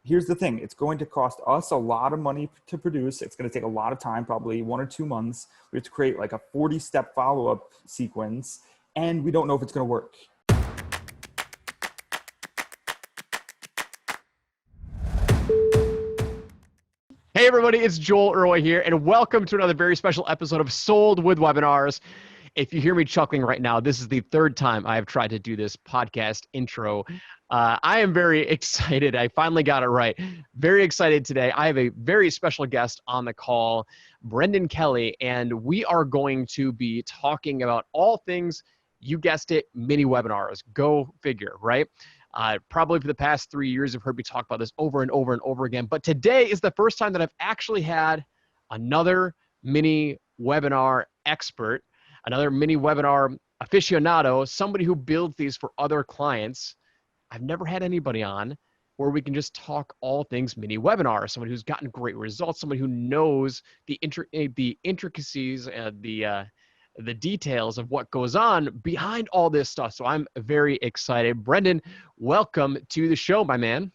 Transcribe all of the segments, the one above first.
here's the thing. It's going to cost us a lot of money to produce. It's going to take a lot of time, probably 1 or 2 months. We have to create like a 40-step follow-up sequence, and we don't know if it's going to work. Hey everybody, it's Joel Irway here, and welcome to another very special episode of Sold with Webinars. If you hear me chuckling right now, this is the third time I have tried to do this podcast intro. I am very excited. I finally got it right. Very excited today. I have a very special guest on the call, Brendan Kelly, and we are going to be talking about all things, you guessed it, mini webinars. Go figure, right? Probably for the past 3 years, you've heard me talk about this over and over and over again. But today is the first time that I've actually had another mini webinar expert, another mini webinar aficionado, somebody who builds these for other clients. I've never had anybody on where we can just talk all things mini webinar. Somebody who's gotten great results, somebody who knows the intricacies and the details of what goes on behind all this stuff. So I'm very excited. Brendan, welcome to the show, my man.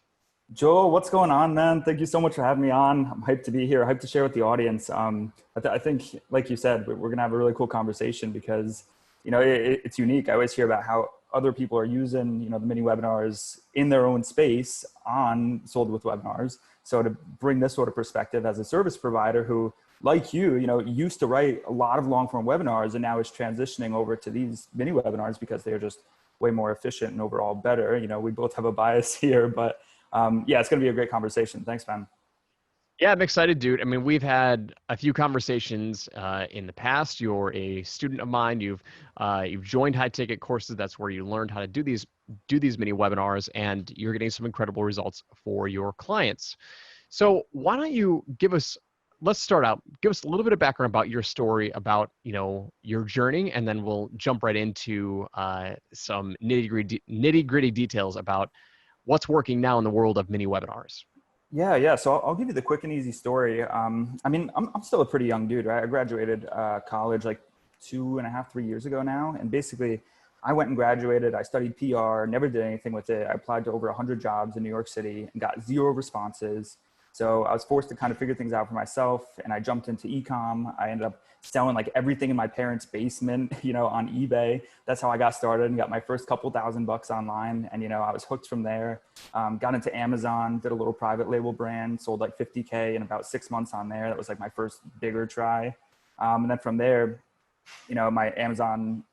Joel, what's going on, man? Thank you so much for having me on. I'm hyped to be here. Hyped to share with the audience. I think, like you said, we're going to have a really cool conversation because, it's unique. I always hear about how other people are using, the mini webinars in their own space on Sold with Webinars. So to bring this sort of perspective as a service provider who, like you, used to write a lot of long form webinars and now is transitioning over to these mini webinars because they're just way more efficient and overall better. We both have a bias here, but yeah, it's going to be a great conversation. Thanks, man. Yeah, I'm excited, dude. I mean, we've had a few conversations in the past. You're a student of mine. You've joined high ticket courses. That's where you learned how to do these mini webinars, and you're getting some incredible results for your clients. So why don't you let's start out. Give us a little bit of background about your story, about your journey, and then we'll jump right into some nitty gritty details about what's working now in the world of mini webinars. Yeah. So I'll give you the quick and easy story. I'm still a pretty young dude, right? I graduated college like 2.5, 3 years ago now, and basically I went and graduated. I studied PR, never did anything with it. I applied to over 100 jobs in New York City and got 0 responses. So I was forced to kind of figure things out for myself, and I jumped into e-com. I ended up selling like everything in my parents' basement, on eBay. That's how I got started and got my first couple $1,000 online. And, I was hooked from there. Got into Amazon, did a little private label brand, sold like 50K in about 6 months on there. That was like my first bigger try. And then from there, my Amazon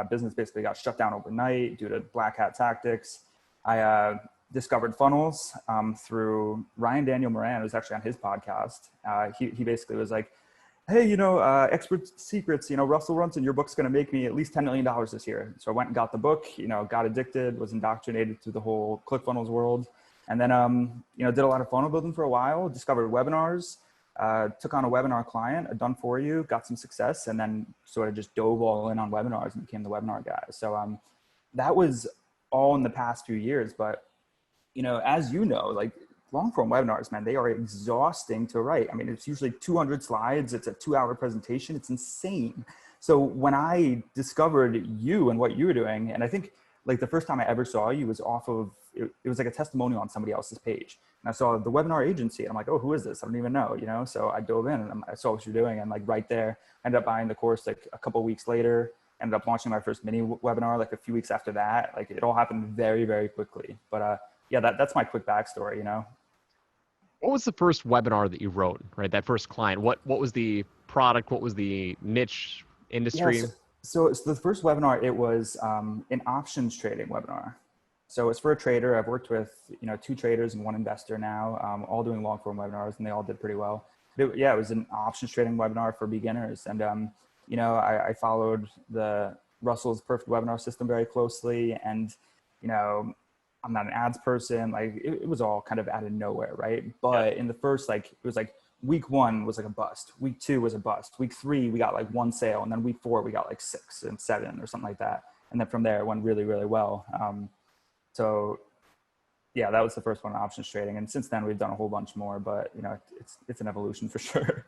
business basically got shut down overnight due to black hat tactics. I discovered funnels through Ryan Daniel Moran. It was actually on his podcast. He basically was like, hey, expert secrets, Russell Brunson, your book's going to make me at least $10 million this year. So I went and got the book, got addicted, was indoctrinated through the whole ClickFunnels world. And then, did a lot of funnel building for a while, discovered webinars, took on a webinar client, a done for you, got some success, and then sort of just dove all in on webinars and became the webinar guy. So that was all in the past few years. But, as like long form webinars, man, they are exhausting to write. I mean, it's usually 200 slides. It's a 2-hour presentation. It's insane. So when I discovered you and what you were doing, and I think like the first time I ever saw you was off of, it was like a testimonial on somebody else's page. And I saw the webinar agency and I'm like, oh, who is this? I don't even know, So I dove in and I saw what you're doing. And like right there, I ended up buying the course like a couple of weeks later, ended up launching my first mini webinar like a few weeks after that. Like it all happened very, very quickly. But yeah, that's my quick backstory, What was the first webinar that you wrote, right? That first client, what was the product? What was the niche industry? Yeah, so the first webinar, it was an options trading webinar. So it's for a trader. I've worked with, 2 traders and 1 investor now, all doing long form webinars, and they all did pretty well. But it was an options trading webinar for beginners. And, I followed Russell's perfect webinar system very closely. And, I'm not an ads person. Like it was all kind of out of nowhere. Right. But in the first, it was like week 1 was like a bust. Week 2 was a bust. Week 3, we got like 1 sale. And then week 4, we got like 6 and 7 or something like that. And then from there it went really, really well. So yeah, that was the first one, options trading. And since then we've done a whole bunch more, but it's an evolution for sure.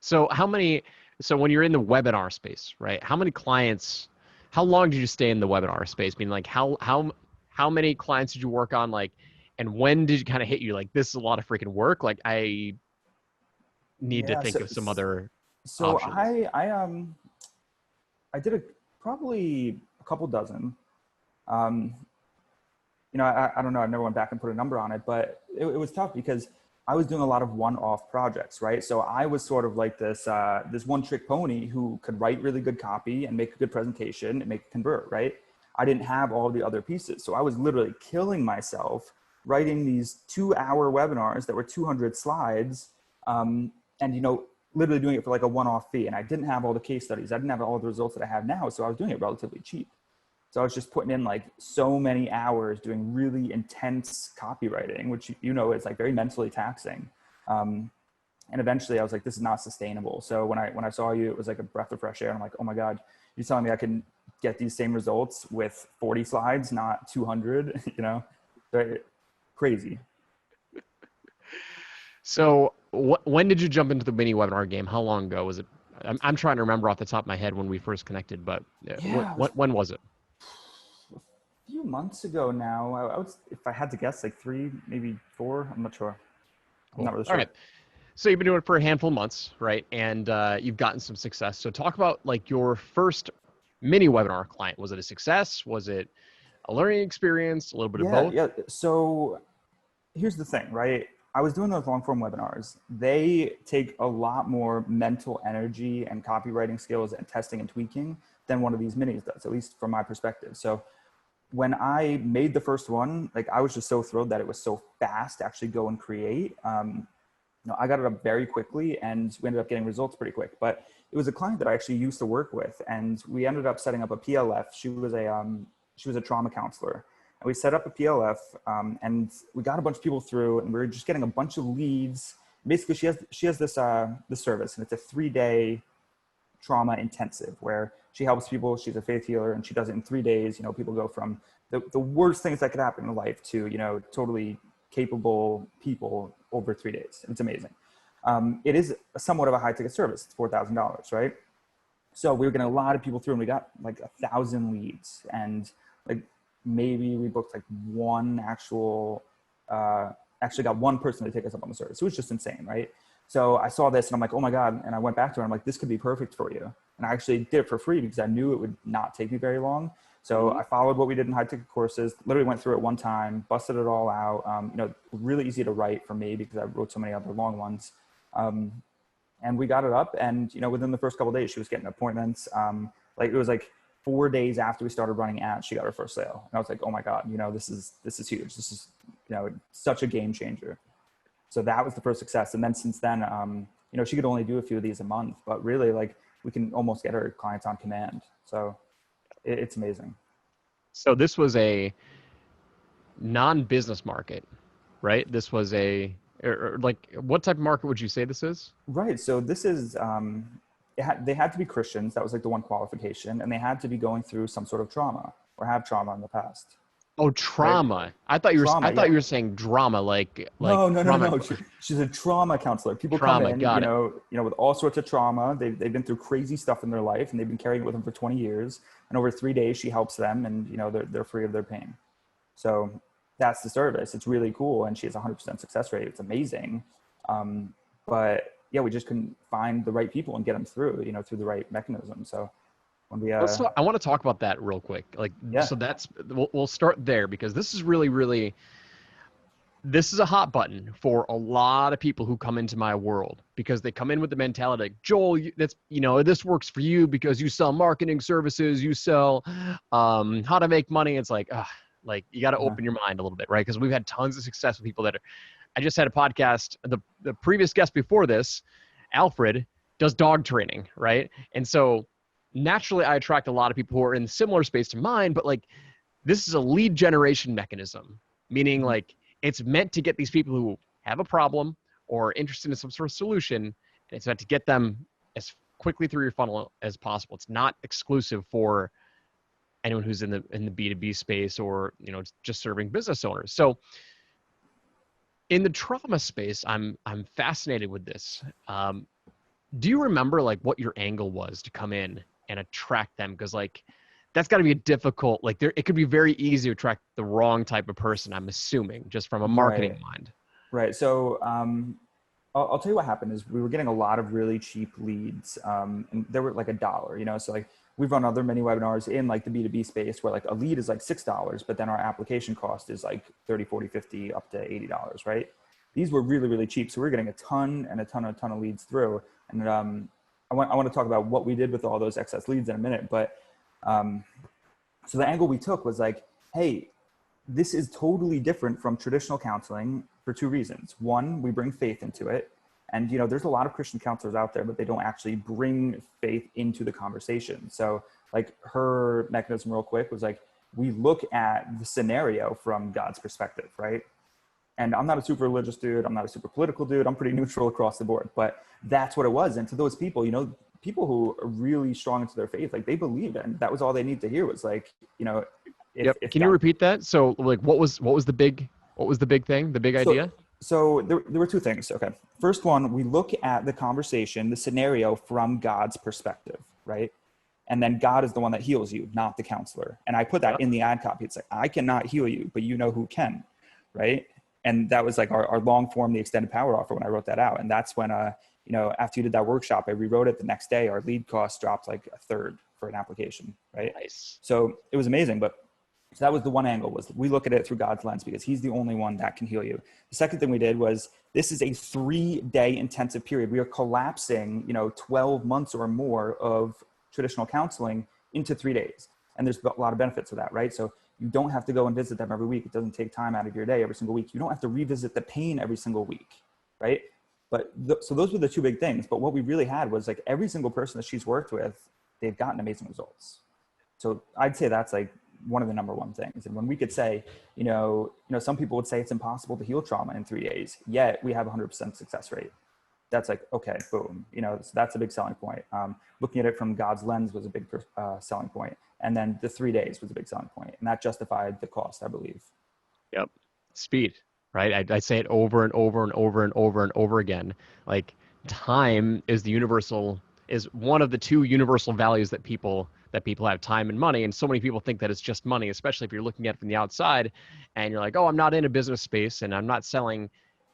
So when you're in the webinar space, right? How many clients, how long did you stay in the webinar space? I mean, like how many clients did you work on like And when did you kind of hit you like, this is a lot of freaking work? Like I need to Yeah. think of some other So options. I did probably a couple dozen. Um, I don't know. I never went back and put a number on it, but it was tough because I was doing a lot of one-off projects, right? So I was sort of like this one-trick pony who could write really good copy and make a good presentation and make it convert, right? I didn't have all the other pieces, so I was literally killing myself writing these 2-hour webinars that were 200 slides, and literally doing it for like a one-off fee. And I didn't have all the case studies. I didn't have all the results that I have now, so I was doing it relatively cheap. So I was just putting in like so many hours doing really intense copywriting, which is like very mentally taxing. And eventually I was like, this is not sustainable. So when I saw you, it was like a breath of fresh air. And I'm like, oh my God, you're telling me I can get these same results with 40 slides, not 200, Very crazy. So when did you jump into the mini webinar game? How long ago was it? I'm trying to remember off the top of my head when we first connected, but Yeah, it was when was it? a few months ago now. I would, if I had to guess, like 3, maybe 4. I'm not sure. I'm Cool. not really All sure. right. So you've been doing it for a handful of months, right? And you've gotten some success. So talk about like your first mini webinar client. Was it a success? Was it a learning experience? A little bit of Yeah, both? yeah. So here's the thing, right? I was doing those long form webinars. They take a lot more mental energy and copywriting skills and testing and tweaking than one of these minis does, at least from my perspective. So when I made the first one, like I was just so thrilled that it was so fast to actually go and create. I got it up very quickly and we ended up getting results pretty quick. But it was a client that I actually used to work with, and we ended up setting up a PLF. She was a trauma counselor, and we set up a PLF, and we got a bunch of people through, and we were just getting a bunch of leads. Basically, she has this service, and it's a 3-day trauma intensive where she helps people. She's a faith healer, and she does it in 3 days. People go from the worst things that could happen in life to totally capable people over 3 days. It's amazing. It is somewhat of a high ticket service. It's $4,000, right? So we were getting a lot of people through, and we got like 1,000 leads, and like maybe we booked like one actually got one person to take us up on the service. It was just insane, right? So I saw this and I'm like, oh my God. And I went back to her. I'm like, this could be perfect for you. And I actually did it for free because I knew it would not take me very long. So I followed what we did in high ticket courses, literally went through it one time, busted it all out. Really easy to write for me because I wrote so many other long ones. And we got it up, and within the first couple of days she was getting appointments. Like it was like 4 days after we started running ads, she got her first sale. And I was like, oh my God, this is huge. This is, such a game changer. So that was the first success. And then since then, she could only do a few of these a month, but really like we can almost get her clients on command. So it's amazing. So this was a non-business market, right? This was or like, what type of market would you say this is? Right. So this is, they had to be Christians. That was like the one qualification, and they had to be going through some sort of trauma or have trauma in the past. Oh, Right. trauma. I thought Trauma. you Yeah. were saying drama, like No, no, no, trauma. no. She's a trauma counselor. People come Trauma. in, Got it. with all sorts of trauma. They've been through crazy stuff in their life, and they've been carrying it with them for 20 years. And over 3 days, she helps them, and they're free of their pain. So that's the service. It's really cool, and she has 100% success rate. It's amazing. But yeah, we just couldn't find the right people and get them through, through the right mechanism. So when we, I want to talk about that real quick. Like, yeah, so we'll start there because this is really, this is a hot button for a lot of people who come into my world because they come in with the mentality like, Joel, this works for you because you sell marketing services, you sell how to make money. It's like you got to open your mind a little bit, right? Because we've had tons of success with people I just had a podcast. The previous guest before this, Alfred, does dog training, right? And so naturally I attract a lot of people who are in similar space to mine, but like this is a lead generation mechanism, meaning like it's meant to get these people who have a problem or interested in some sort of solution, and it's meant to get them as quickly through your funnel as possible. It's not exclusive for anyone who's in the B2B space or just serving business owners. So in the trauma space, I'm fascinated with this. Do you remember like what your angle was to come in and attract them? Because like that's got to be a difficult, like it could be very easy to attract the wrong type of person, I'm assuming, just from a marketing Right. mind. Right. So I'll tell you what happened is we were getting a lot of really cheap leads, and they were like $1, you know. So like we've run other mini webinars in like the B2B space where like a lead is like $6, but then our application cost is like 30, 40, 50, up to $80, right? These were really, really cheap. So we we're getting a ton of leads through. And I want to talk about what we did with all those excess leads in a minute. But so the angle we took was like, hey, this is totally different from traditional counseling for two reasons. One, we bring faith into it. And, you know, there's a lot of Christian counselors out there, but they don't actually bring faith into the conversation. So like her mechanism real quick was like, we look at the scenario from God's perspective, right? And I'm not a super religious dude. I'm not a super political dude. I'm pretty neutral across the board, but that's what it was. And to those people, you know, people who are really strong into their faith, like they believe it. And that was all they need to hear was like, you know, Yep. if Can you God, repeat that? So like, what was the big thing, the big so idea? so there were two things. Okay. First one, we look at the conversation, the scenario from God's perspective, right? And then God is the one that heals you, not the counselor. And I put that Yep. in the ad copy. It's like, I cannot heal you, but you know who can, right? And that was like our long form, the extended power offer when I wrote that out. And that's when, you know, after you did that workshop, I rewrote it the next day. Our lead cost dropped like a third for an application, right? Nice. So it was amazing. But so that was the one angle, was we look at it through God's lens because he's the only one that can heal you. The second thing we did was, this is a 3-day intensive period. We are collapsing, you know, 12 months or more of traditional counseling into 3 days. And there's a lot of benefits of that, right? So you don't have to go and visit them every week. It doesn't take time out of your day every single week. You don't have to revisit the pain every single week, right? But so those were the two big things. But what we really had was like every single person that she's worked with, they've gotten amazing results. So I'd say that's like one of the number one things. And when we could say, you know, some people would say it's impossible to heal trauma in 3 days, yet we have a 100% success rate. That's like, okay, boom, you know, so that's a big selling point. Looking at it from God's lens was a big selling point. And then the 3 days was a big selling point, and that justified the cost, I believe. Yep. Speed, right? I say it over and over and over and over and over again. Like time is is one of the two universal values that people have, time and money. And so many people think that it's just money, especially if you're looking at it from the outside and you're like, oh, I'm not in a business space and I'm not selling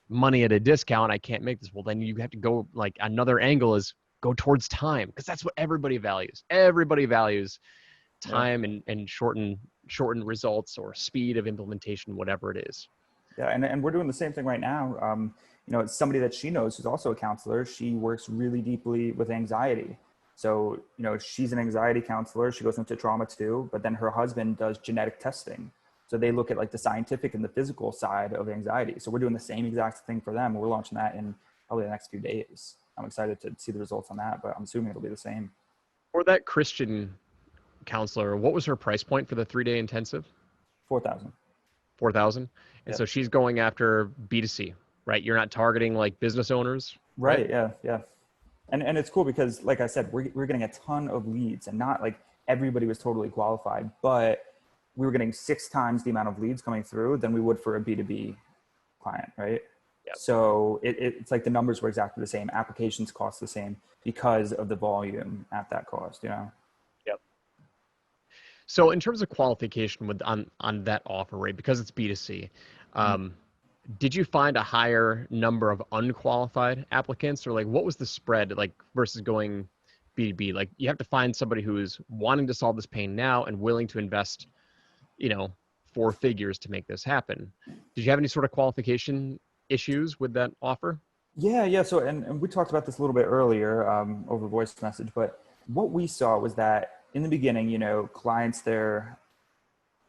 money at a discount. I can't make this. Well, then you have to go, like, another angle is go towards time, because that's what everybody values. Everybody values Yeah. time and shortened results or speed of implementation, whatever it is. Yeah. And we're doing the same thing right now. You know, it's somebody that she knows who's also a counselor. She works really deeply with anxiety. So, you know, she's an anxiety counselor. She goes into trauma too, but then her husband does genetic testing. So they look at like the scientific and the physical side of anxiety. So we're doing the same exact thing for them. We're launching that in probably the next few days. I'm excited to see the results on that, but I'm assuming it'll be the same. For that Christian counselor, what was her price point for the 3-day intensive? 4,000. 4,000. And Yeah. so she's going after B2C, right? You're not targeting like business owners, right? Right. Yeah. Yeah. And it's cool because, like I said, we're getting a ton of leads, and not like everybody was totally qualified, but we were getting 6 times the amount of leads coming through than we would for a B2B client, right? Yep. So it's like the numbers were exactly the same. Applications cost the same because of the volume at that cost, you know? Yep. So in terms of qualification on that offer rate, because it's B2C, did you find a higher number of unqualified applicants, or like what was the spread like versus going B2B? Like you have to find somebody who's wanting to solve this pain now and willing to invest, you know, 4 figures to make this happen. Did you have any sort of qualification issues with that offer? Yeah. So, and we talked about this a little bit earlier over voice message, but what we saw was that in the beginning, you know, clients there,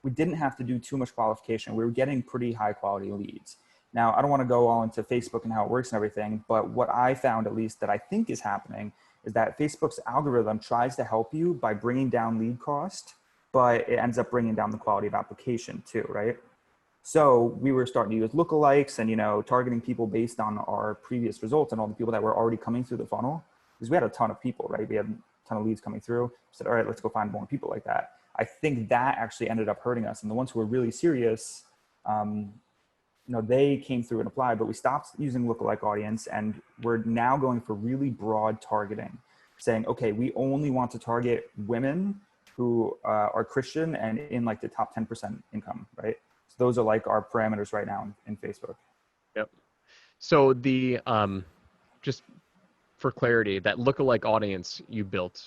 we didn't have to do too much qualification. We were getting pretty high quality leads. Now, I don't want to go all into Facebook and how it works and everything, but what I found, at least that I think is happening, is that Facebook's algorithm tries to help you by bringing down lead cost, but it ends up bringing down the quality of application too, right? So we were starting to use lookalikes and, you know, targeting people based on our previous results and all the people that were already coming through the funnel, because we had a ton of people, right? We had a ton of leads coming through. We said, all right, let's go find more people like that. I think that actually ended up hurting us. And the ones who were really serious, you know, they came through and applied, but we stopped using lookalike audience, and we're now going for really broad targeting, saying, okay, we only want to target women who are Christian and in like the top 10% income, right? So those are like our parameters right now in Facebook. Yep. So the just for clarity, that lookalike audience you built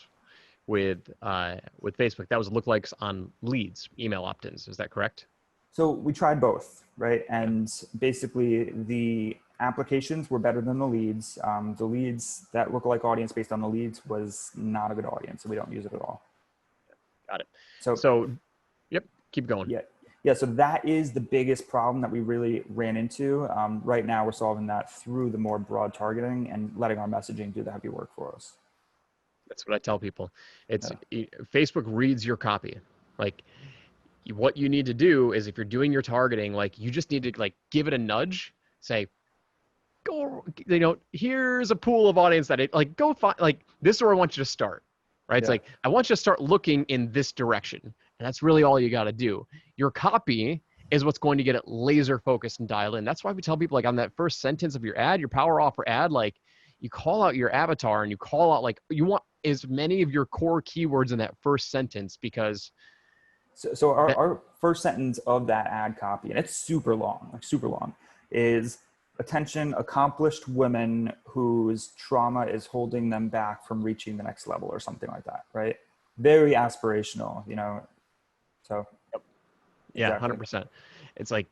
with Facebook, that was lookalikes on leads, email opt-ins. Is that correct? So we tried both, right? And basically the applications were better than the leads. The leads, that lookalike audience based on the leads was not a good audience. So we don't use it at all. Got it. So Yep, keep going. yeah. Yeah, so that is the biggest problem that we really ran into. Right now, we're solving that through the more broad targeting and letting our messaging do the heavy work for us. That's what I tell people. Facebook reads your copy. Like, what you need to do is if you're doing your targeting, like you just need to like give it a nudge, say, go, here's a pool of audience that go find, like this is where I want you to start, right? It's like, I want you to start looking in this direction. And that's really all you got to do. Your copy is what's going to get it laser focused and dial in. That's why we tell people, like, on that first sentence of your ad, your power offer ad, like you call out your avatar and you call out, like, you want as many of your core keywords in that first sentence, because so our first sentence of that ad copy, and it's super long, is attention accomplished women whose trauma is holding them back from reaching the next level or something like that, right? Very aspirational, so. Yeah, Exactly. 100%. It's like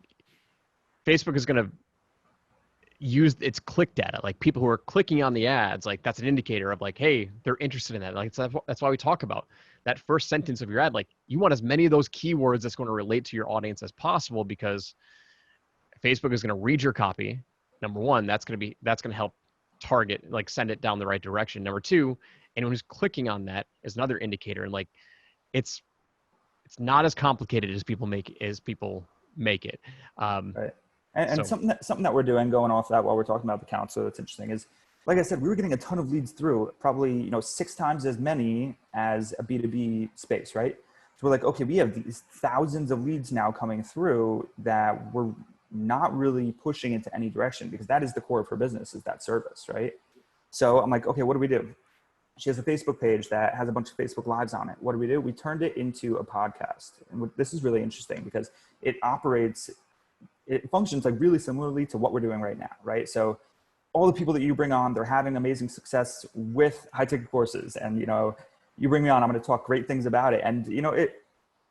Facebook is going to use its click data, like people who are clicking on the ads, like that's an indicator of like, hey, they're interested in that. Like that's why we talk about that first sentence of your ad. Like you want as many of those keywords that's going to relate to your audience as possible, because Facebook is going to read your copy. Number one, that's going to help target, like send it down the right direction. Number two, anyone who's clicking on that is another indicator. And like, it's not as complicated as people make it. Right. And something that we're doing, going off that while we're talking about the count, so that's interesting, is, like I said, we were getting a ton of leads through, probably 6 times as many as a B2B space, right? So we're like, okay, we have these thousands of leads now coming through that we're not really pushing into any direction, because that is the core of her business, is that service, right? So I'm like, okay, what do we do? She has a Facebook page that has a bunch of Facebook Lives on it. What do? We turned it into a podcast. And this is really interesting because it functions like really similarly to what we're doing right now, right? So all the people that you bring on, they're having amazing success with high ticket courses. And, you bring me on, I'm going to talk great things about it. And,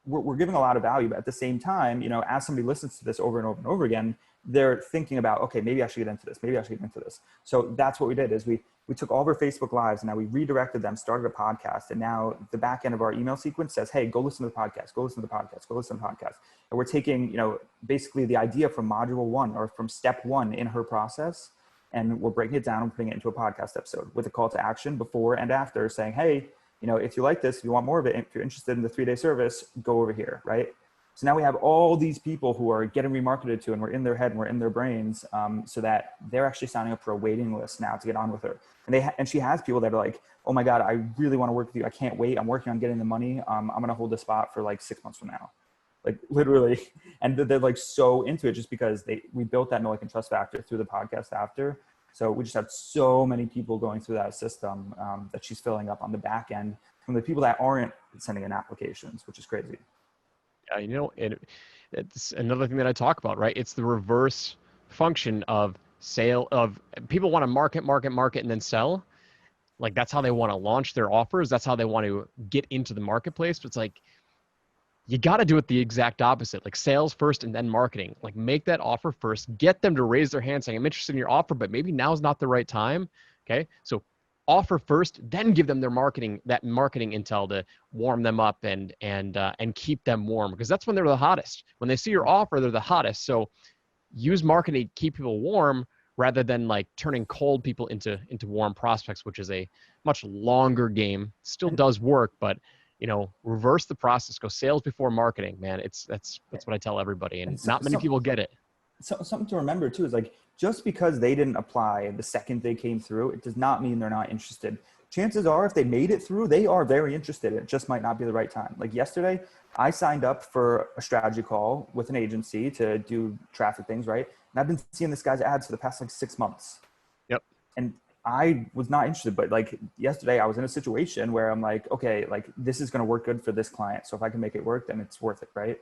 we're giving a lot of value, but at the same time, as somebody listens to this over and over and over again, they're thinking about, okay, maybe I should get into this. Maybe I should get into this. So that's what we did, is we took all of our Facebook Lives and now we redirected them, started a podcast. And now the back end of our email sequence says, hey, go listen to the podcast, go listen to the podcast, go listen to the podcast. And we're taking, basically the idea from module 1 or from step 1 in her process, and we're breaking it down and putting it into a podcast episode with a call to action before and after, saying, hey, if you like this, if you want more of it, if you're interested in the 3-day service, go over here, right? So now we have all these people who are getting remarketed to, and we're in their head and we're in their brains, so that they're actually signing up for a waiting list now to get on with her. And she has people that are like, oh my God, I really want to work with you. I can't wait. I'm working on getting the money. I'm going to hold the spot for like 6 months from now. Like literally. And they're like so into it just because we built that know, like, and trust factor through the podcast after. So we just have so many people going through that system that she's filling up on the back end from the people that aren't sending in applications, which is crazy. Yeah, it's another thing that I talk about, right? It's the reverse function of people want to market, and then sell. Like that's how they want to launch their offers. That's how they want to get into the marketplace. But it's like, you got to do it the exact opposite, like sales first and then marketing. Like make that offer first, get them to raise their hand saying, I'm interested in your offer, but maybe now's not the right time. Okay. So offer first, then give them that marketing intel to warm them up and keep them warm, because that's when they're the hottest. When they see your offer, they're the hottest. So use marketing to keep people warm rather than like turning cold people into warm prospects, which is a much longer game. Still does work, but reverse the process. Go sales before marketing, man. That's what I tell everybody, and not many people get it. So something to remember too is, like, just because they didn't apply the second they came through, it does not mean they're not interested. Chances are, if they made it through, they are very interested. It just might not be the right time. Like yesterday, I signed up for a strategy call with an agency to do traffic things, right? And I've been seeing this guy's ads for the past like 6 months. Yep. And I was not interested, but like yesterday I was in a situation where I'm like, okay, like this is going to work good for this client. So if I can make it work, then it's worth it. Right.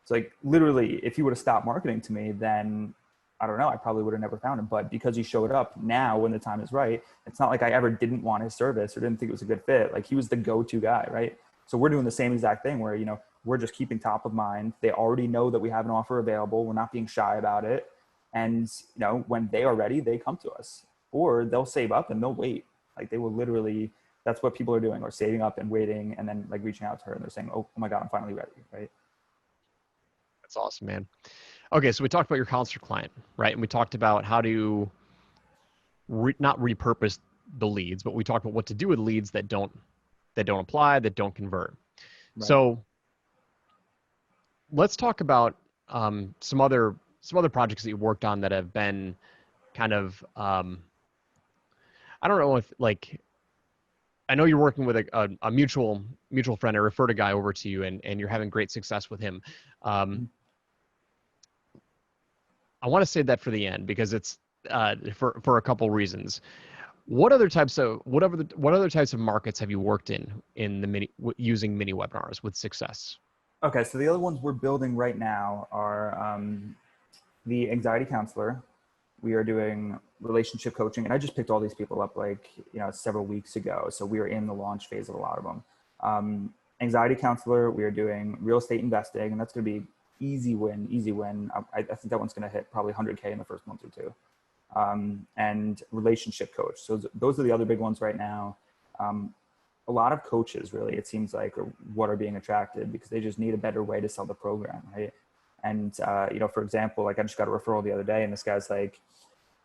So like literally if he would have stopped marketing to me, then I don't know, I probably would have never found him. But because he showed up now when the time is right, it's not like I ever didn't want his service or didn't think it was a good fit. Like he was the go-to guy. Right. So we're doing the same exact thing where, we're just keeping top of mind. They already know that we have an offer available. We're not being shy about it. And, when they are ready, they come to us, or they'll save up and they'll wait. Like they will literally, that's what people are doing, or saving up and waiting and then like reaching out to her and they're saying, oh my God, I'm finally ready. Right. That's awesome, man. Okay. So we talked about your counselor client, right? And we talked about how to not repurpose the leads, but we talked about what to do with leads that don't apply, that don't convert. Right. So let's talk about some other projects that you worked on that have been kind of I don't know if like I know you're working with a mutual friend. I referred a guy over to you, and you're having great success with him. I want to save that for the end because it's for a couple reasons. What other types of markets have you worked in the using mini webinars with success? Okay. So the other ones we're building right now are the anxiety counselor. We are doing relationship coaching, and I just picked all these people up like, several weeks ago. So we are in the launch phase of a lot of them. Anxiety counselor, we are doing real estate investing, and that's going to be easy win. I think that one's going to hit probably 100K in the first month or two. And relationship coach. So those are the other big ones right now. A lot of coaches really, it seems like, are what are being attracted because they just need a better way to sell the program. Right. And, for example, like I just got a referral the other day and this guy's like,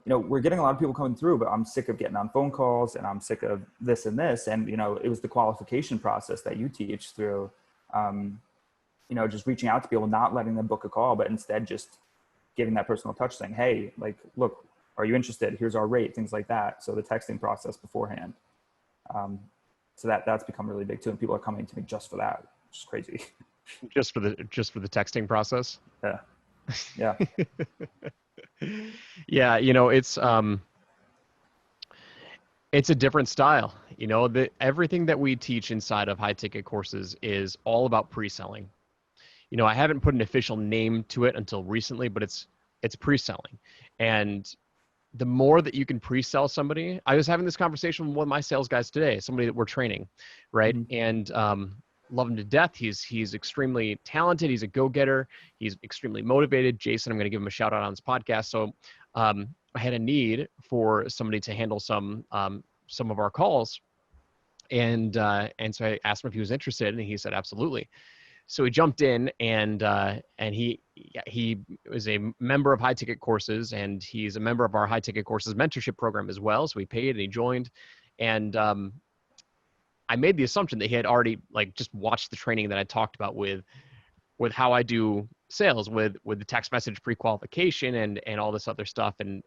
we're getting a lot of people coming through, but I'm sick of getting on phone calls and I'm sick of this and this. And, it was the qualification process that you teach through, just reaching out to people, not letting them book a call, but instead just giving that personal touch saying, hey, like, look, are you interested? Here's our rate, things like that. So the texting process beforehand. So that's become really big too. And people are coming to me just for that, which is crazy. Just for the texting process. Yeah. Yeah. Yeah. It's a different style. Everything that we teach inside of high ticket courses is all about pre-selling. I haven't put an official name to it until recently, but it's pre-selling. And the more that you can pre-sell somebody, I was having this conversation with one of my sales guys today, somebody that we're training, right? Mm-hmm. And love him to death. He's extremely talented. He's a go-getter. He's extremely motivated. Jason, I'm going to give him a shout out on this podcast. So I had a need for somebody to handle some of our calls. And so I asked him if he was interested, and he said, absolutely. So he jumped in, and he was a member of High Ticket Courses, and he's a member of our High Ticket Courses mentorship program as well. So he paid and he joined, and I made the assumption that he had already like just watched the training that I talked about with how I do sales with the text message pre-qualification and all this other stuff, and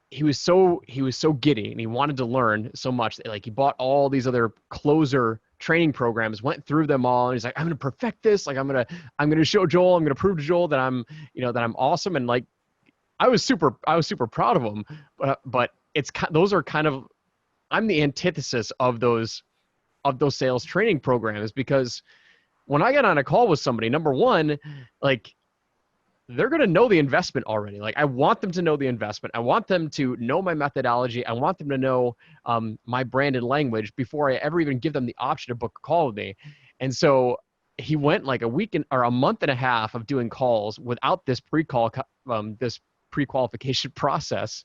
he was so giddy and he wanted to learn so much that, like, he bought all these other closer training programs, went through them all, and he's like, I'm going to perfect this. Like, I'm going to show Joel, I'm going to prove to Joel that I'm awesome. And like, I was super proud of him, but those are kind of, I'm the antithesis of those sales training programs, because when I get on a call with somebody, number one, like, they're going to know the investment already. Like, I want them to know the investment. I want them to know my methodology. I want them to know my branded language before I ever even give them the option to book a call with me. And so he went like a month and a half of doing calls without this this pre-qualification process.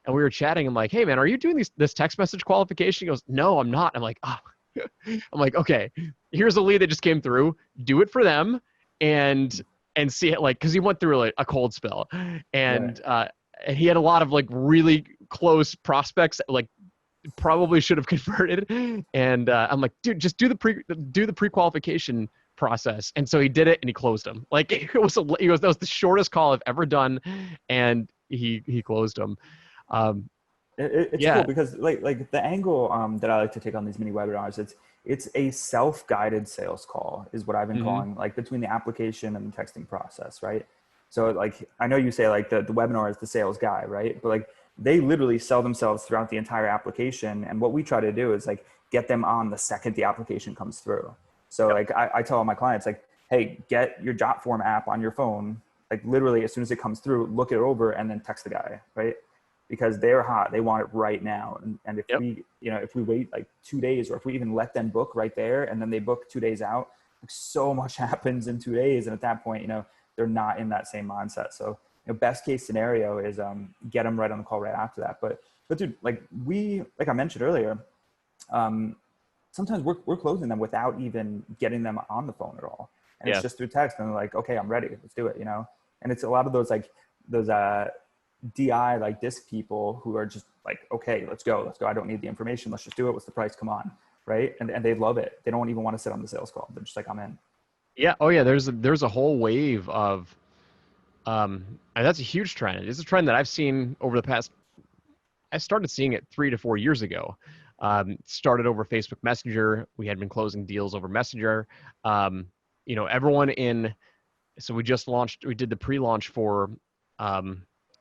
And we were chatting. I'm like, hey man, are you doing this text message qualification? He goes, no, I'm not. I'm like, oh. I'm like, okay, here's a lead that just came through. Do it for them and see it, like, because he went through like a cold spell, and right. And he had a lot of like really close prospects that like probably should have converted. And I'm like, dude, just do the pre-qualification process. And so he did it, and he closed them. Like, that was the shortest call I've ever done, and he closed them. It's cool because like the angle that I like to take on these mini webinars, it's a self-guided sales call is what I've been calling, like, between the application and the texting process, right? So like, I know you say like the webinar is the sales guy, right? But like, they literally sell themselves throughout the entire application. And what we try to do is like get them on the second the application comes through. So like I tell all my clients, like, hey, get your Jotform app on your phone. Like literally as soon as it comes through, look it over and then text the guy, right? Because they're hot. They want it right now. And if we, if we wait like 2 days, or if we even let them book right there and then they book 2 days out, like so much happens in 2 days. And at that point, they're not in that same mindset. So, best case scenario is get them right on the call right after that. But dude, like I mentioned earlier, sometimes we're closing them without even getting them on the phone at all. And it's just through text and they're like, okay, I'm ready. Let's do it. And it's a lot of those, like those, DI like disc people who are just like, okay, let's go. I don't need the information. Let's just do it. What's the price? Come on. Right. And they love it. They don't even want to sit on the sales call. They're just like, I'm in. Yeah. Oh yeah. There's a whole wave of, and that's a huge trend. It's a trend that I've seen over the past, I started seeing it 3 to 4 years ago. Started over Facebook Messenger. We had been closing deals over Messenger. Everyone so we did the pre-launch for,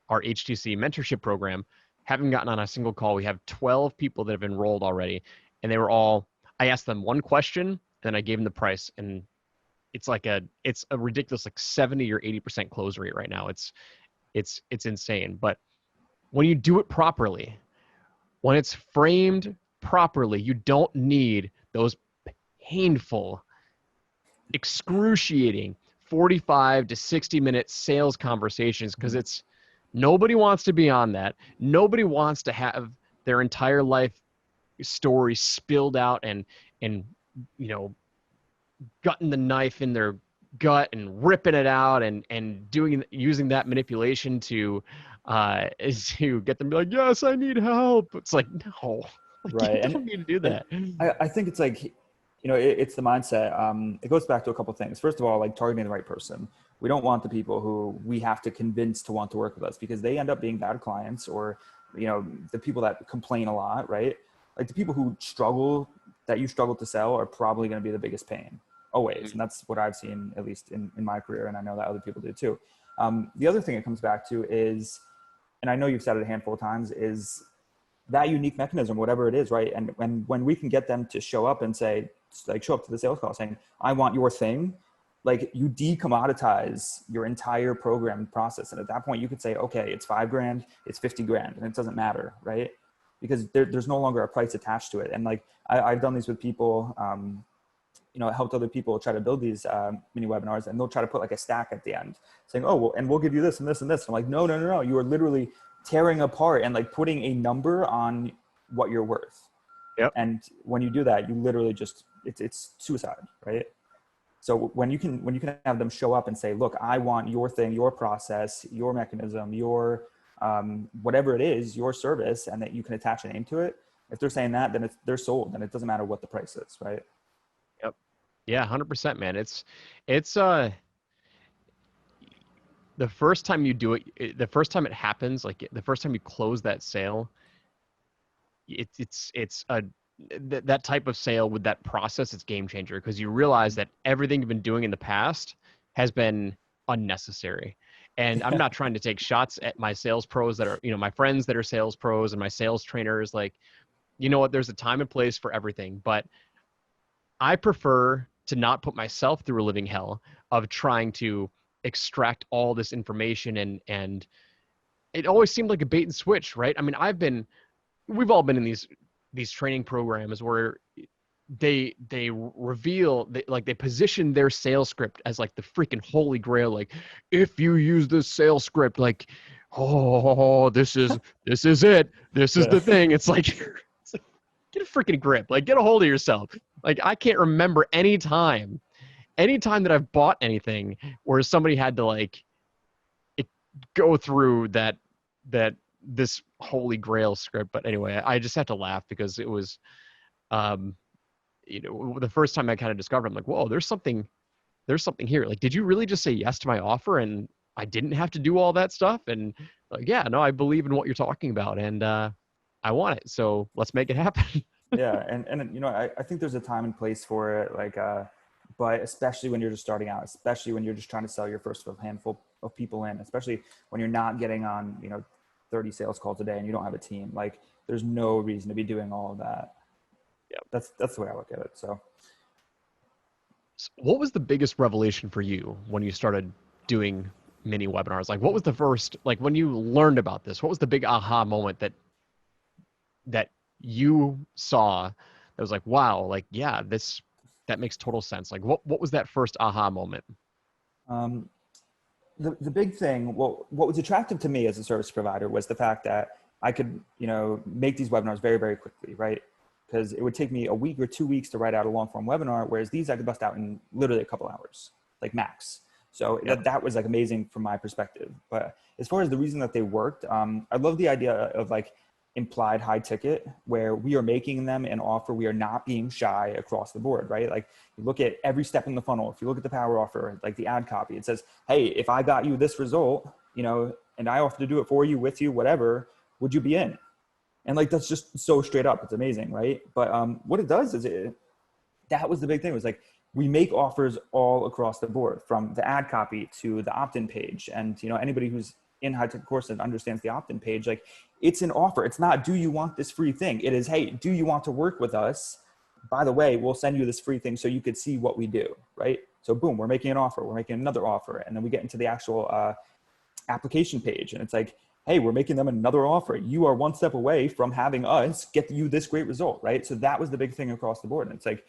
our HTC mentorship program. Haven't gotten on a single call. We have 12 people that have enrolled already. And they were I asked them one question, then I gave them the price. And it's a ridiculous, like 70 or 80% close rate right now. It's insane. But when you do it properly, when it's framed properly, you don't need those painful, excruciating 45 to 60-minute sales conversations, because nobody wants to be on that. Nobody wants to have their entire life story spilled out and gutting the knife in their gut and ripping it out and using that manipulation to get them to be like, yes, I need help. It's like, no, Right. you don't need to do that. I think it's like, it's the mindset. It goes back to a couple of things. First of all, like targeting the right person. We don't want the people who we have to convince to want to work with us, because they end up being bad clients, or, the people that complain a lot, right? Like the people who you struggle to sell are probably going to be the biggest pain always. And that's what I've seen, at least in my career. And I know that other people do too. The other thing it comes back to is, and I know you've said it a handful of times, is that unique mechanism, whatever it is, right? And when we can get them to show up and say, like, show up to the sales call saying, I want your thing, like you decommoditize your entire program process. And at that point you could say, okay, it's $5,000, it's $50,000, and it doesn't matter, right? Because there's no longer a price attached to it. And like, I've done these with people, I helped other people try to build these mini webinars, and they'll try to put like a stack at the end saying, oh, well, and we'll give you this and this and this. I'm like, no. You are literally tearing apart and like putting a number on what you're worth. Yep. And when you do that, you literally just, it's suicide, right? So when you can have them show up and say, look, I want your thing, your process, your mechanism, your whatever it is, your service, and that you can attach a name to it. If they're saying that, then they're sold, and it doesn't matter what the price is, right? Yep. Yeah, 100%, man. It's the first time you do it, the first time it happens, like the first time you close that sale, that type of sale with that process, it's game changer, because you realize that everything you've been doing in the past has been unnecessary. And I'm not trying to take shots at my sales pros that are, my friends that are sales pros and my sales trainers. Like, you know what, there's a time and place for everything, but I prefer to not put myself through a living hell of trying to extract all this information, and it always seemed like a bait and switch, right? I mean, we've all been in these training programs where they position their sales script as like the freaking holy grail. Like, if you use this sales script, like, oh, this is it. This is the thing. It's like get a freaking grip. Like, get a hold of yourself. Like, I can't remember any time that I've bought anything where somebody had to like go through this holy grail script. But anyway, I just have to laugh because it was, the first time I kind of discovered, I'm like, whoa, there's something here. Like, did you really just say yes to my offer and I didn't have to do all that stuff? And like, yeah, no, I believe in what you're talking about, and I want it. So let's make it happen. Yeah. And I think there's a time and place for it. Like, but especially when you're just starting out, especially when you're just trying to sell your first handful of people in, especially when you're not getting on, 30 sales calls a day and you don't have a team. Like there's no reason to be doing all of that. Yeah. That's the way I look at it. So what was the biggest revelation for you when you started doing mini webinars? Like what was the first, like when you learned about this, what was the big aha moment that you saw that was like, wow, like, yeah, that makes total sense. Like what was that first aha moment? um, the big thing, well, what was attractive to me as a service provider was the fact that I could, make these webinars very, very quickly, right? Because it would take me a week or 2 weeks to write out a long form webinar, whereas these I could bust out in literally a couple hours, like max. So that was like amazing from my perspective. But as far as the reason that they worked, I love the idea of like implied high ticket where we are making them an offer. We are not being shy across the board, right? Like you look at every step in the funnel. If you look at the power offer, like the ad copy, it says, hey, if I got you this result, and I offer to do it for you, with you, whatever, would you be in? And like, that's just so straight up. It's amazing. Right. But what it does is that was the big thing. It was like, we make offers all across the board from the ad copy to the opt-in page. And, anybody who's in high tech course and understands the opt-in page, like it's an offer. It's not, do you want this free thing? It is, hey, do you want to work with us? By the way, we'll send you this free thing so you could see what we do. Right. So boom, we're making an offer. We're making another offer. And then we get into the actual application page. And it's like, hey, we're making them another offer. You are one step away from having us get you this great result, right? So that was the big thing across the board. And it's like,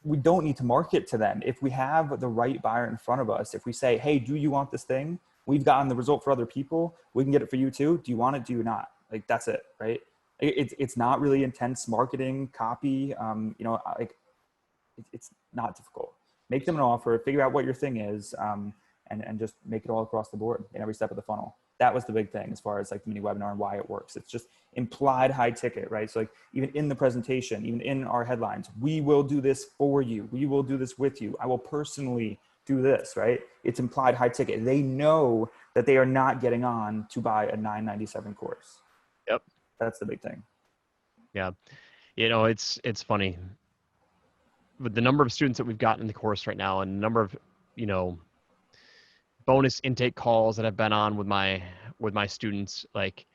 we don't need to market to them. If we have the right buyer in front of us, if we say, hey, do you want this thing? We've gotten the result for other people. We can get it for you too. Do you want it? Do you not? Like, that's it, right? It's not really intense marketing copy. It's not difficult. Make them an offer, figure out what your thing is, and just make it all across the board in every step of the funnel. That was the big thing as far as like the mini webinar and why it works. It's just implied high ticket, right? So like even in the presentation, even in our headlines, we will do this for you. We will do this with you. I will personally do this, right? It's implied high ticket. They know that they are not getting on to buy a $997 course. Yep. That's the big thing. Yeah. It's funny. With the number of students that we've gotten in the course right now and the number of, bonus intake calls that I've been on with my students, like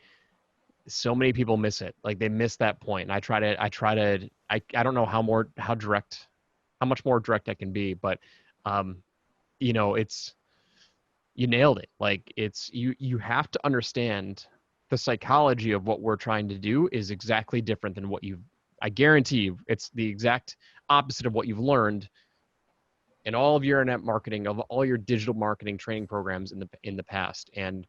so many people miss it. Like they miss that point. And I don't know how much more direct I can be, but it's, you nailed it. Like it's, you have to understand the psychology of what we're trying to do is exactly different than I guarantee you it's the exact opposite of what you've learned in all of your internet marketing, of all your digital marketing training programs in the past. And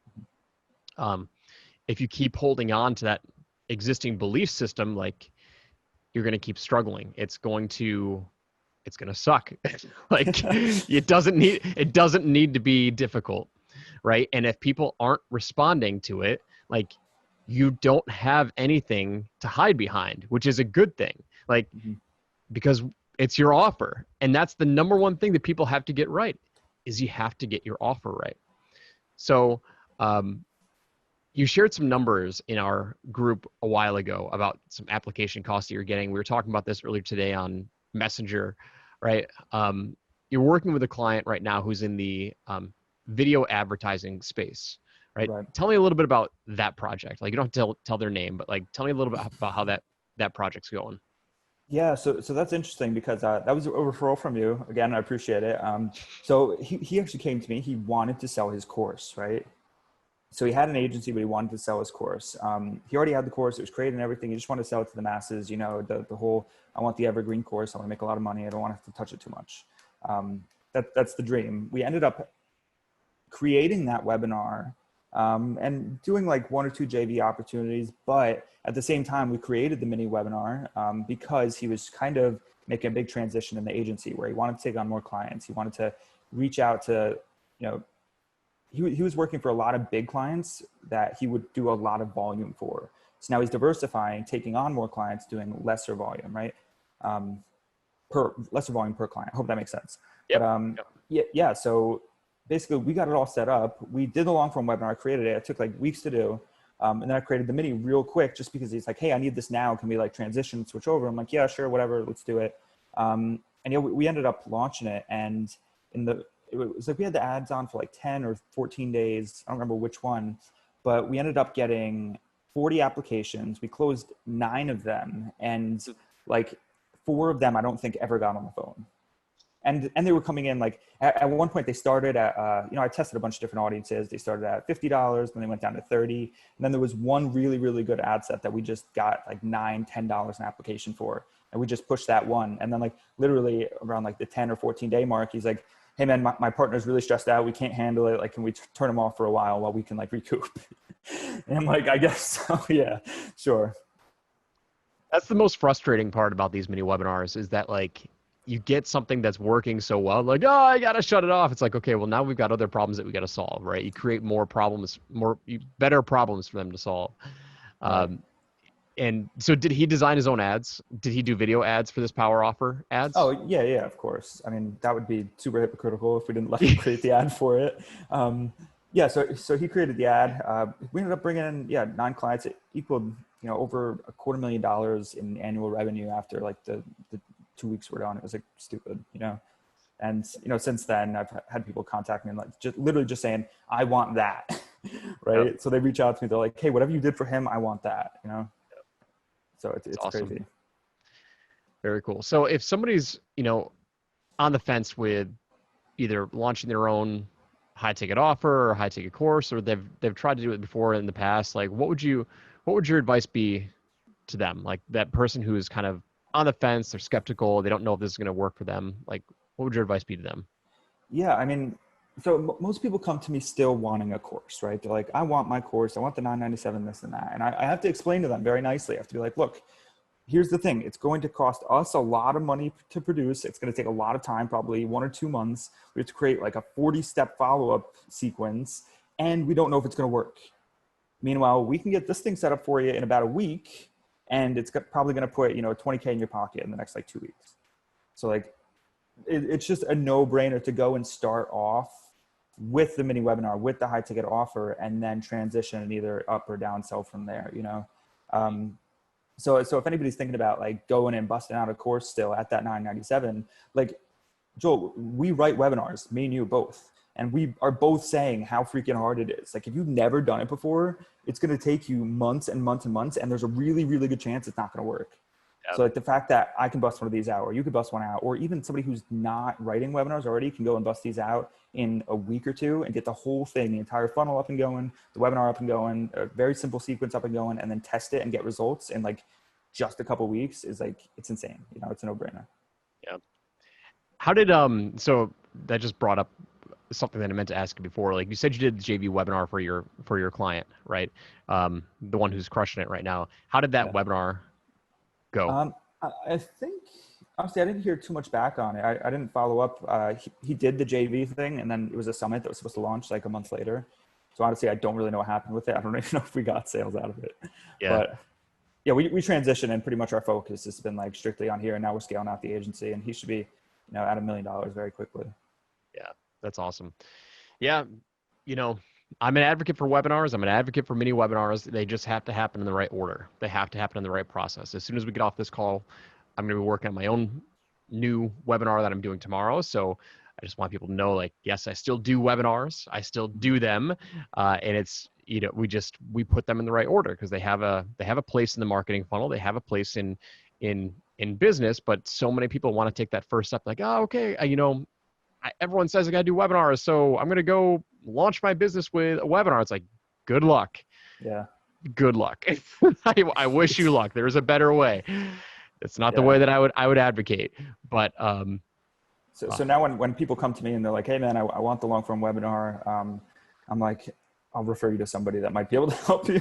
if you keep holding on to that existing belief system, like you're going to keep struggling. It's going to suck. Like it doesn't need to be difficult. Right. And if people aren't responding to it, like you don't have anything to hide behind, which is a good thing. Like, because it's your offer. And that's the number one thing that people have to get right is you have to get your offer right. So you shared some numbers in our group a while ago about some application costs that you're getting. We were talking about this earlier today on Messenger, right? You're working with a client right now who's in the video advertising space, right? Tell me a little bit about that project. Like you don't have to tell their name, but like tell me a little bit about how that project's going. Yeah, so that's interesting because that was a referral from you. Again, I appreciate it. So he actually came to me. He wanted to sell his course, right? So he had an agency, but he wanted to sell his course. He already had the course. It was created and everything. He just wanted to sell it to the masses. The whole, I want the evergreen course. I want to make a lot of money. I don't want to have to touch it too much. That's the dream. We ended up creating that webinar and doing like 1 or 2 JV opportunities. But at the same time, we created the mini webinar because he was kind of making a big transition in the agency where he wanted to take on more clients. He wanted to reach out to, he was working for a lot of big clients that he would do a lot of volume for. So now he's diversifying, taking on more clients, doing lesser volume, right? Lesser volume per client. I hope that makes sense. Yep. But yeah. So basically we got it all set up. We did the long form webinar. I created it. It took like weeks to do. And then I created the mini real quick just because he's like, hey, I need this now. Can we like transition, switch over? I'm like, yeah, sure, whatever, let's do it. And we ended up launching it. And it was like we had the ads on for like 10 or 14 days. I don't remember which one. but we ended up getting 40 applications. We closed 9 of them, and like 4 of them I don't think ever got on the phone. And they were coming in like at one point they started at I tested a bunch of different audiences. They started at $50, then they went down to 30, and then there was one really good ad set that we just got like $9-10 an application for, and we just pushed that one. And then like literally around like the 10 or 14 day mark, he's like, hey man, my partner's really stressed out, we can't handle it, like can we turn him off for a while we can like recoup? And I'm like, I guess so. Yeah, sure. That's the most frustrating part about these mini webinars, is that like you get something that's working so well, like, oh, I got to shut it off. It's like, okay, well, now we've got other problems that we got to solve, right? You create more problems, better problems for them to solve. Right. And so did he design his own ads? Did he do video ads for this power offer ads? Oh, yeah, of course. I mean, that would be super hypocritical if we didn't let him create the ad for it. Yeah, so he created the ad. We ended up bringing in, 9 clients. It equaled, over $250,000 in annual revenue after like the 2 weeks were done. It was like stupid, And, since then I've had people contact me and like literally just saying, I want that, right? Yep. So they reach out to me. They're like, hey, whatever you did for him, I want that, So it's awesome. crazy. Very cool. So if somebody's, on the fence with either launching their own high ticket offer or high ticket course, or they've tried to do it before in the past, like what would your advice be to them? Like that person who's kind of on the fence, they're skeptical, they don't know if this is going to work for them. Like what would your advice be to them? Yeah, I mean, so most people come to me still wanting a course, right? They're like, I want my course. I want the $997, this and that. And I have to explain to them very nicely. I have to be like, look, here's the thing. It's going to cost us a lot of money to produce. It's going to take a lot of time, probably 1 or 2 months. We have to create like a 40-step follow-up sequence, and we don't know if it's going to work. Meanwhile, we can get this thing set up for you in about a week, and it's probably going to put, $20K in your pocket in the next like 2 weeks. So like, it's just a no-brainer to go and start off with the mini webinar, with the high ticket offer, and then transition and either up or down sell from there, So if anybody's thinking about like going and busting out a course still at that $997, like Joel, we write webinars, me and you both, and we are both saying how freaking hard it is. Like if you've never done it before, it's going to take you months and months and months, and there's a really good chance it's not going to work. Yep. So like the fact that I can bust one of these out, or you could bust one out, or even somebody who's not writing webinars already can go and bust these out in a week or two and get the whole thing, the entire funnel up and going, the webinar up and going, a very simple sequence up and going, and then test it and get results in like just a couple of weeks is like, it's insane. It's a no-brainer. Yeah. How did, so that just brought up something that I meant to ask you before. Like you said, you did the JV webinar for your client, right? The one who's crushing it right now. How did that webinar go? I think, honestly, I didn't hear too much back on it. I didn't follow up. He did the JV thing, and then it was a summit that was supposed to launch like a month later. So honestly, I don't really know what happened with it. I don't even know if we got sales out of it. Yeah. But yeah, we transitioned, and pretty much our focus has been like strictly on here, and now we're scaling out the agency, and he should be, at $1 million very quickly. Yeah, that's awesome. Yeah, I'm an advocate for webinars. I'm an advocate for mini webinars. They just have to happen in the right order. They have to happen in the right process. As soon as we get off this call, I'm going to be working on my own new webinar that I'm doing tomorrow. So I just want people to know, like, yes, I still do webinars. I still do them. And it's, we put them in the right order because they have a place in the marketing funnel. They have a place in business, but so many people want to take that first step. Like, oh, okay. Everyone says I got to do webinars, so I'm going to go launch my business with a webinar. It's like, good luck. Yeah. Good luck. I wish you luck. There's a better way. It's not the way that I would advocate, but, so now when people come to me and they're like, hey man, I want the long form webinar. I'm like, I'll refer you to somebody that might be able to help you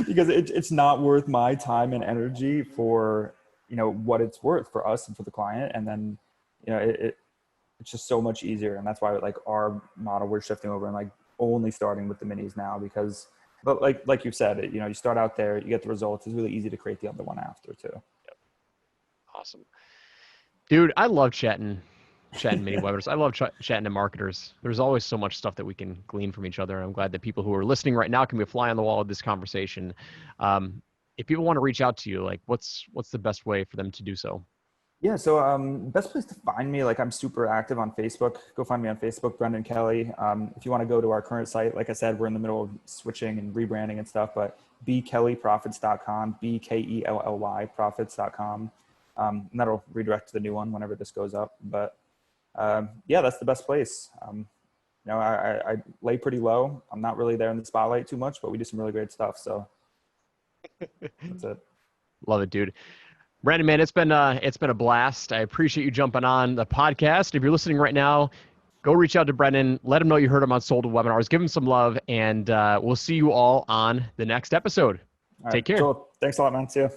because it's not worth my time and energy for, what it's worth for us and for the client. And then, it's just so much easier. And that's why like our model, we're shifting over and like only starting with the minis now because like you said, you start out there, you get the results. It's really easy to create the other one after too. Yep. Awesome. Dude, I love chatting mini webinars. I love chatting to marketers. There's always so much stuff that we can glean from each other. And I'm glad that people who are listening right now can be a fly on the wall of this conversation. If people want to reach out to you, like what's the best way for them to do so? Yeah, so best place to find me, like I'm super active on Facebook. Go find me on Facebook, Brendan Kelly. If you want to go to our current site, like I said, we're in the middle of switching and rebranding and stuff, but bkellyprofits.com, BKELLY profits.com. And that'll redirect to the new one whenever this goes up. But yeah, that's the best place. I lay pretty low. I'm not really there in the spotlight too much, but we do some really great stuff. So that's it. Love it, dude. Brandon, man, it's been a blast. I appreciate you jumping on the podcast. If you're listening right now, go reach out to Brendan. Let him know you heard him on Sold with Webinars. Give him some love, and we'll see you all on the next episode. All Take right, care. Joel, thanks a lot, man. See ya.